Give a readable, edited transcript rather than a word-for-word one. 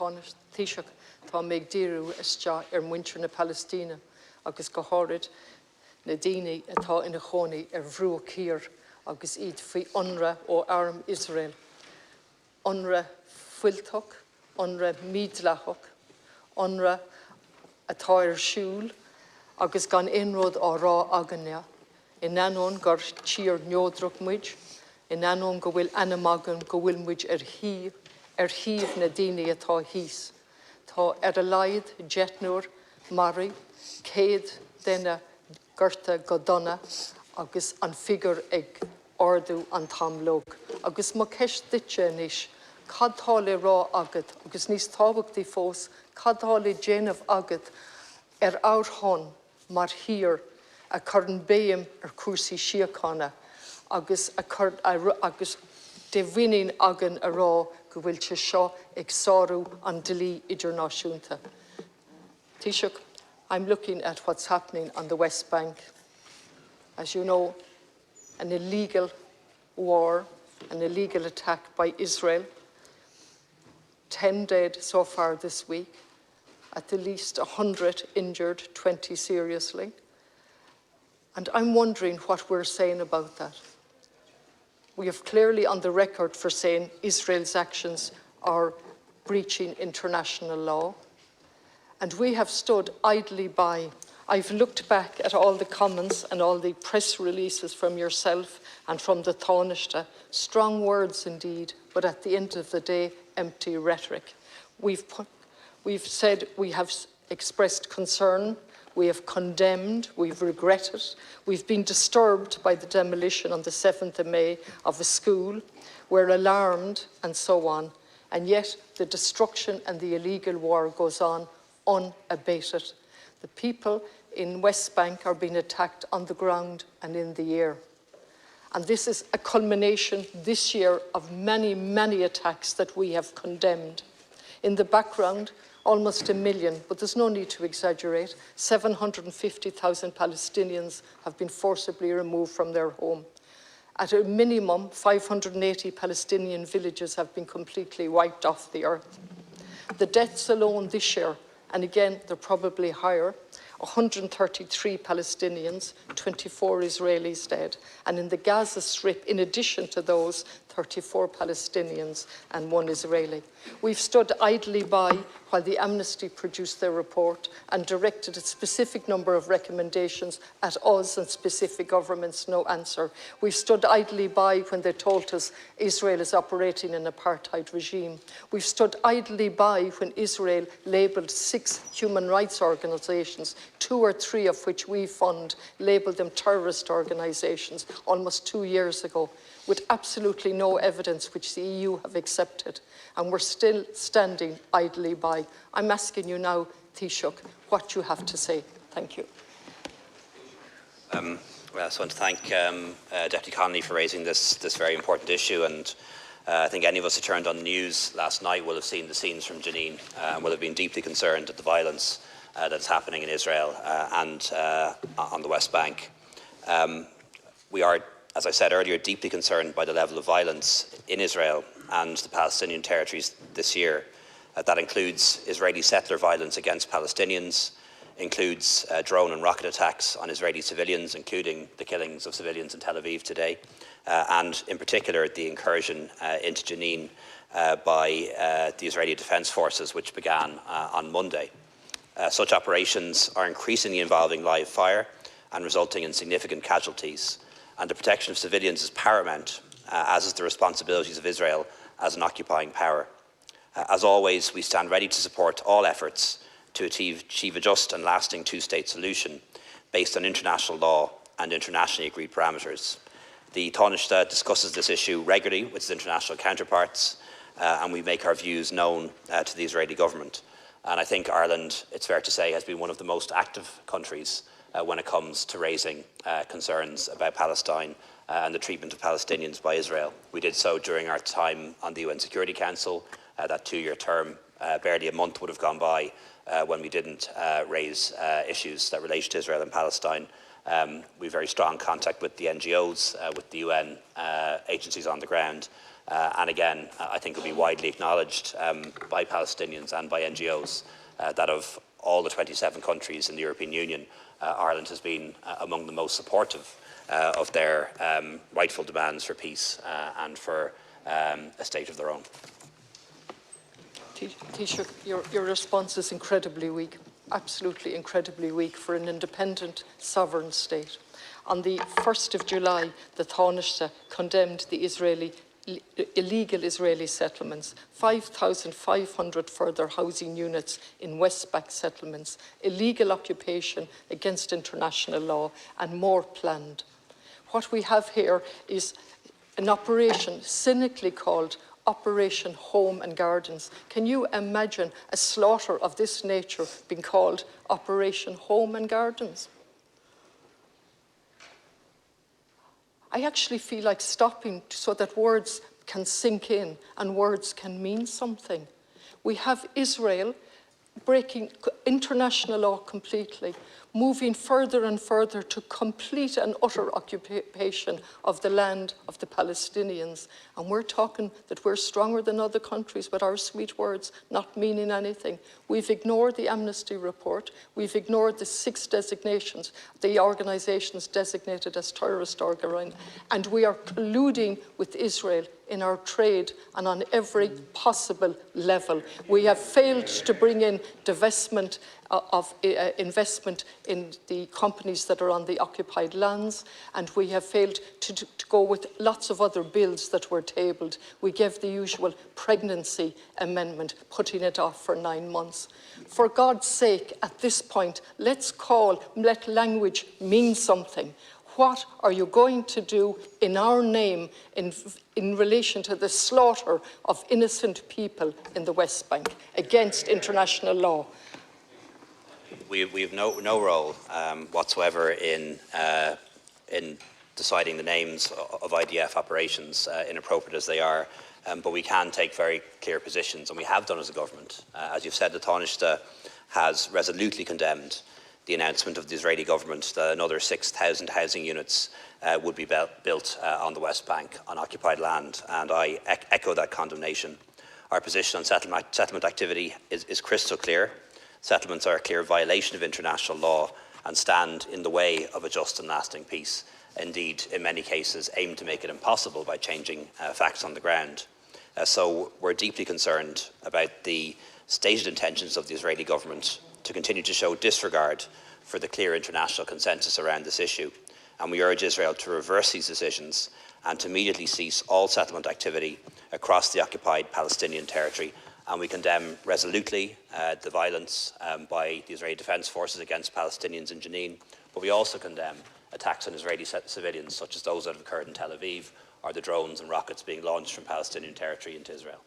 Taoiseach tá maidir isteach muintir na Palestine agus go háirid na daoine atá ina chónaí bhrú cír agus iad faoi onra ó arm Israel. Onra fuilteach, onra mídleachach, onra atá ar siúl agus gan inród á rá aganne. In anón gur tír neodrach muid, in anón go bhfuil anamagan go bhfuil muid ar híomh na daoine atá híos. Tá ar a laid jetnúr Mari, céad denna gurta go donna agus an figur ag ordú an tamlóg. Agus má ceist ditse níos, cad tá le rá agad, agus níos tábhachtaí fós, cad tá le déanamh agad ar áirthon mar hir a chur an béim ar cuasaí síochána agus de bhíonn agan a rá go bhfuil se seo ag sáú an dlí idirnáisiúnta. Taoiseach, I'm looking at what's happening on the West Bank. As you know, an illegal war, an illegal attack by Israel. 10 dead so far this week, at the least 100 injured, 20 seriously. And I'm wondering what we're saying about that. We have clearly on the record for saying Israel's actions are breaching international law. And we have stood idly by. I've looked back at all the comments and all the press releases from yourself and from the Taoiseach. Strong words indeed, but at the end of the day, empty rhetoric. We've said we have expressed concern, we have condemned, we've regretted, we've been disturbed by the demolition on the 7th of May of a school, we're alarmed and so on, and yet the destruction and the illegal war goes on unabated. The people in West Bank are being attacked on the ground and in the air. And this is a culmination this year of many, many attacks that we have condemned. In the background, almost 1 million, but there's no need to exaggerate, 750,000 Palestinians have been forcibly removed from their home. At a minimum, 580 Palestinian villages have been completely wiped off the earth. The deaths alone this year, and again, they're probably higher, 133 Palestinians, 24 Israelis dead. And in the Gaza Strip, in addition to those, 34 Palestinians and 1 Israeli. We've stood idly by while the Amnesty produced their report and directed a specific number of recommendations at us and specific governments, no answer. We've stood idly by when they told us Israel is operating an apartheid regime. We've stood idly by when Israel labelled 6 human rights organisations, 2 or 3 of which we fund, labelled them terrorist organisations almost 2 years ago, with absolutely no evidence which the EU have accepted. And we're still standing idly by. I'm asking you now, Taoiseach, what you have to say. Thank you. Well, I just want to thank Deputy Connolly for raising this very important issue. And I think any of us who turned on the news last night will have seen the scenes from Jenin and will have been deeply concerned at the violence that's happening in Israel and on the West Bank. We are, as I said earlier, deeply concerned by the level of violence in Israel and the Palestinian territories this year. That includes Israeli settler violence against Palestinians, includes drone and rocket attacks on Israeli civilians, including the killings of civilians in Tel Aviv today, and in particular the incursion into Jenin by the Israeli Defence Forces, which began on Monday. Such operations are increasingly involving live fire and resulting in significant casualties. And the protection of civilians is paramount, as is the responsibilities of Israel as an occupying power. As always, we stand ready to support all efforts to achieve a just and lasting two-state solution based on international law and internationally agreed parameters. The Taoiseach discusses this issue regularly with its international counterparts, and we make our views known to the Israeli government. And I think Ireland, it's fair to say, has been one of the most active countries when it comes to raising concerns about Palestine and the treatment of Palestinians by Israel. We did so during our time on the UN Security Council, that 2-year term. Barely a month would have gone by when we didn't raise issues that relate to Israel and Palestine. We have very strong contact with the NGOs, with the UN agencies on the ground, And again, I think it will be widely acknowledged by Palestinians and by NGOs that of all the 27 countries in the European Union, Ireland has been among the most supportive of their rightful demands for peace and for a state of their own. Taoiseach, your response is incredibly weak, absolutely incredibly weak for an independent, sovereign state. On the 1st of July, the Taoiseach condemned the illegal Israeli settlements, 5,500 further housing units in West Bank settlements, illegal occupation against international law, and more planned. What we have here is an operation cynically called Operation Home and Gardens. Can you imagine a slaughter of this nature being called Operation Home and Gardens? I actually feel like stopping so that words can sink in and words can mean something. We have Israel breaking international law completely, moving further and further to complete and utter occupation of the land of the Palestinians. And we're talking that we're stronger than other countries with our sweet words not meaning anything. We've ignored the Amnesty report. We've ignored the 6 designations, the organisations designated as terrorist organisations. And we are colluding with Israel in our trade and on every possible level. We have failed to bring in divestment of investment in the companies that are on the occupied lands, and we have failed to go with lots of other bills that were tabled. We gave the usual pregnancy amendment, putting it off for 9 months. For God's sake, at this point, let language mean something. What are you going to do in our name in relation to the slaughter of innocent people in the West Bank against international law? We have no role whatsoever in deciding the names of IDF operations, inappropriate as they are, but we can take very clear positions, and we have done as a government. As you've said, the Taoiseach has resolutely condemned the announcement of the Israeli government that another 6,000 housing units would be built on the West Bank on occupied land, and I echo that condemnation. Our position on settlement activity is crystal clear. Settlements are a clear violation of international law and stand in the way of a just and lasting peace. Indeed, in many cases, aim to make it impossible by changing facts on the ground. So we're deeply concerned about the stated intentions of the Israeli government to continue to show disregard for the clear international consensus around this issue. And we urge Israel to reverse these decisions and to immediately cease all settlement activity across the occupied Palestinian territory. And we condemn resolutely the violence by the Israeli Defence Forces against Palestinians in Jenin, but we also condemn attacks on Israeli civilians, such as those that have occurred in Tel Aviv, or the drones and rockets being launched from Palestinian territory into Israel.